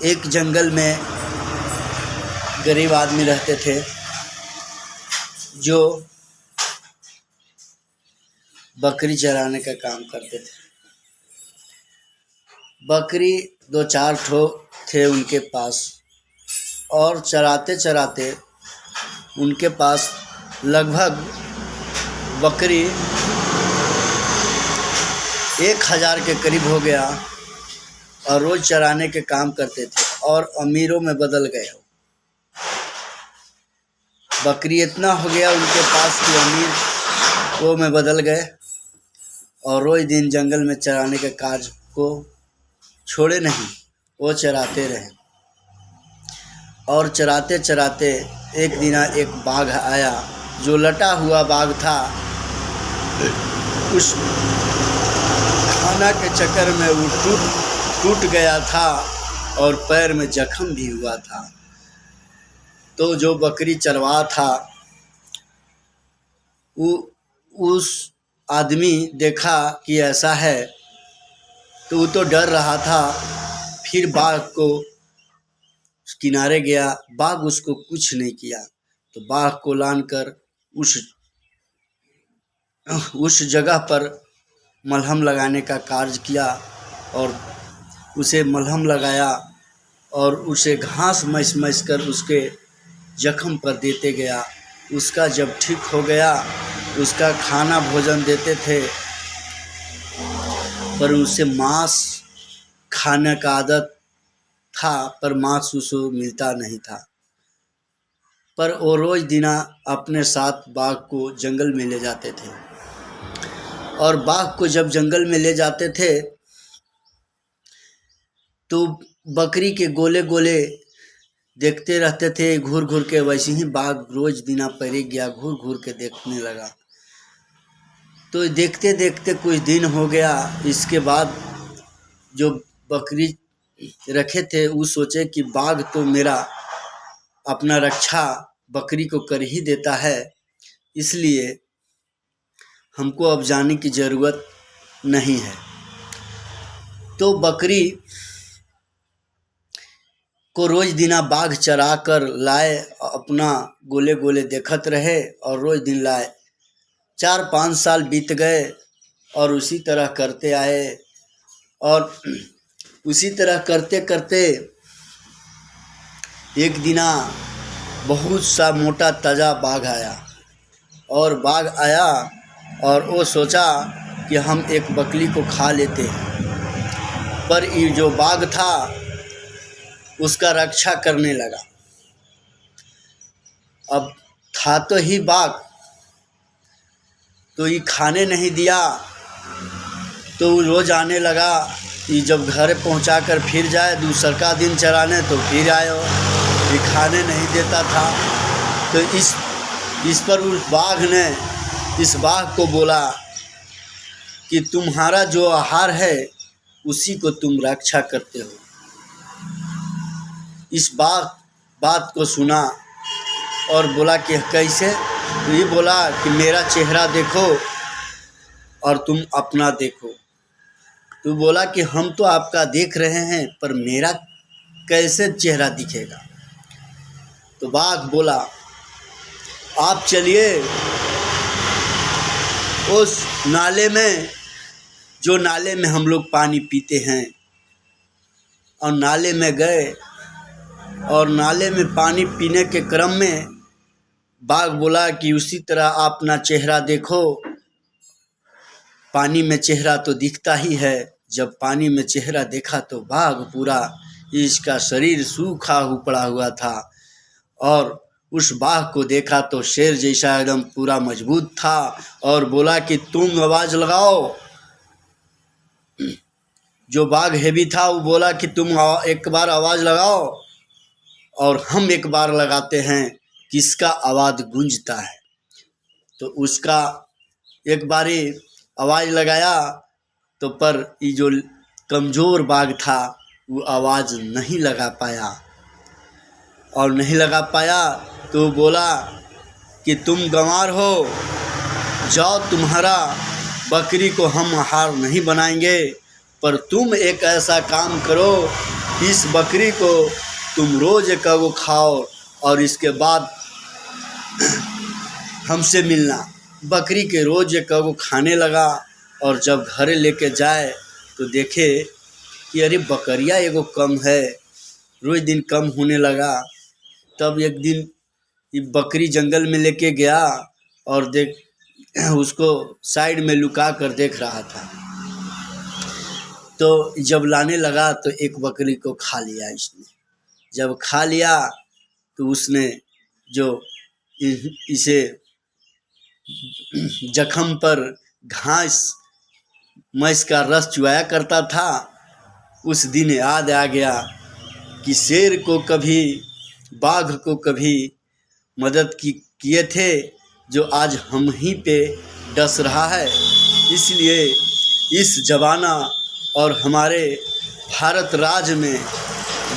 एक जंगल में गरीब आदमी रहते थे जो बकरी चराने का काम करते थे। बकरी 2-4 ठो थे उनके पास, और चराते चराते उनके पास लगभग बकरी 1000 के करीब हो गया, और रोज़ चराने के काम करते थे और अमीरों में बदल गए। बकरी इतना हो गया उनके पास कि अमीर वो में बदल गए, और रोज़ दिन जंगल में चराने के कार्य को छोड़े नहीं, वो चराते रहे। और चराते चराते एक दिन एक बाघ आया, जो लटा हुआ बाघ था। उस खाना के चक्कर में वो टूट गया था और पैर में जख्म भी हुआ था। तो जो बकरी चरवा था, उस आदमी देखा कि ऐसा है, तो वो तो डर रहा था। फिर बाघ को किनारे गया, बाघ उसको कुछ नहीं किया। तो बाघ को लानकर उस जगह पर मलहम लगाने का कार्य किया, और उसे मलहम लगाया और उसे घास मैस कर उसके जख्म पर देते गया। उसका जब ठीक हो गया, उसका खाना भोजन देते थे, पर उसे मांस खाने का आदत था, पर मांस उसे मिलता नहीं था। पर वो रोज़ दिना अपने साथ बाघ को जंगल में ले जाते थे, और बाघ को जब जंगल में ले जाते थे तो बकरी के गोले गोले देखते रहते थे घूर घूर के। वैसे ही बाघ रोज़ दिना पहले गया, घूर घूर के देखने लगा। तो देखते देखते कुछ दिन हो गया। इसके बाद जो बकरी रखे थे वो सोचे कि बाघ तो मेरा अपना रक्षा बकरी को कर ही देता है, इसलिए हमको अब जाने की ज़रूरत नहीं है। तो बकरी को रोज़ दिना बाघ चरा कर लाए, अपना गोले गोले देखत रहे और रोज़ दिन लाए। 4-5 साल बीत गए और उसी तरह करते आए, और उसी तरह करते करते एक दिना बहुत सा मोटा ताज़ा बाघ आया। और बाघ आया और वो सोचा कि हम एक बकरी को खा लेते हैं, पर ये जो बाघ था उसका रक्षा करने लगा। अब था तो ही बाघ, तो ये खाने नहीं दिया। तो वो रोज़ आने लगा। ये जब घर पहुंचा कर फिर जाए दूसरा दिन चराने, तो फिर आयो, ये खाने नहीं देता था। तो इस पर उस बाघ ने इस बाघ को बोला कि तुम्हारा जो आहार है उसी को तुम रक्षा करते हो। इस बात को सुना और बोला कि कैसे? तो ये बोला कि मेरा चेहरा देखो और तुम अपना देखो। तो बोला कि हम तो आपका देख रहे हैं, पर मेरा कैसे चेहरा दिखेगा? तो बाघ बोला, आप चलिए उस नाले में, जो नाले में हम लोग पानी पीते हैं। और नाले में गए, और नाले में पानी पीने के क्रम में बाघ बोला कि उसी तरह आप अपना चेहरा देखो। पानी में चेहरा तो दिखता ही है। जब पानी में चेहरा देखा तो बाघ पूरा, इसका शरीर सूखा पड़ा हुआ था, और उस बाघ को देखा तो शेर जैसा एकदम पूरा मजबूत था। और बोला कि तुम आवाज़ लगाओ। जो बाघ हेवी था वो बोला कि तुम एक बार आवाज़ लगाओ, और हम एक बार लगाते हैं, किसका आवाज़ गूंजता है। तो उसका एक बारी आवाज़ लगाया, तो पर ये जो कमज़ोर बाघ था वो आवाज़ नहीं लगा पाया, और नहीं लगा पाया तो बोला कि तुम गंवार हो, जाओ, तुम्हारा बकरी को हम आहार नहीं बनाएंगे, पर तुम एक ऐसा काम करो इस बकरी को तुम रोज एक वो खाओ और इसके बाद हमसे मिलना। बकरी के रोज एक वो खाने लगा और जब घर लेके जाए तो देखे कि अरे बकरिया एगो कम है, रोज दिन कम होने लगा। तब एक दिन ये बकरी जंगल में लेके गया और उसको साइड में लुका कर देख रहा था। तो जब लाने लगा तो एक बकरी को खा लिया इसने। जब खा लिया तो उसने जो इसे जख्म पर घास मैस का रस चुआया करता था, उस दिन याद आ गया कि शेर को कभी, बाघ को कभी मदद किए थे जो आज हम ही पे डस रहा है। इसलिए इस जमाना और हमारे भारत राज्य में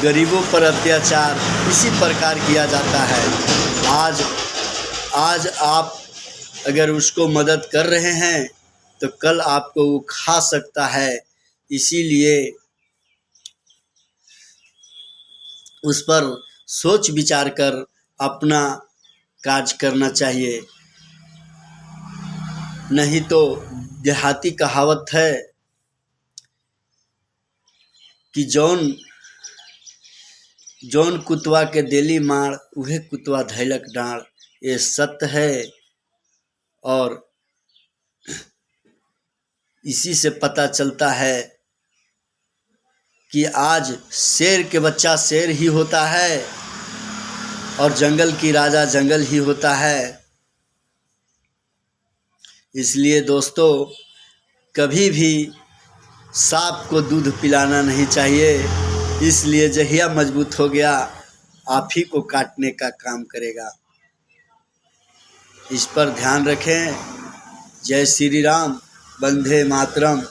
गरीबों पर अत्याचार इसी प्रकार किया जाता है। आज आप अगर उसको मदद कर रहे हैं तो कल आपको वो खा सकता है। इसीलिए उस पर सोच विचार कर अपना कार्य करना चाहिए। नहीं तो देहाती कहावत है कि जौन कुतवा के देली मार उहे कुतवा धैलक डाँड़। ये सत्य है और इसी से पता चलता है कि आज शेर के बच्चा शेर ही होता है और जंगल की राजा जंगल ही होता है। इसलिए दोस्तों, कभी भी सांप को दूध पिलाना नहीं चाहिए। इसलिए जहिया मजबूत हो गया आप ही को काटने का काम करेगा। इस पर ध्यान रखें। जय श्री राम, वंदे मातरम।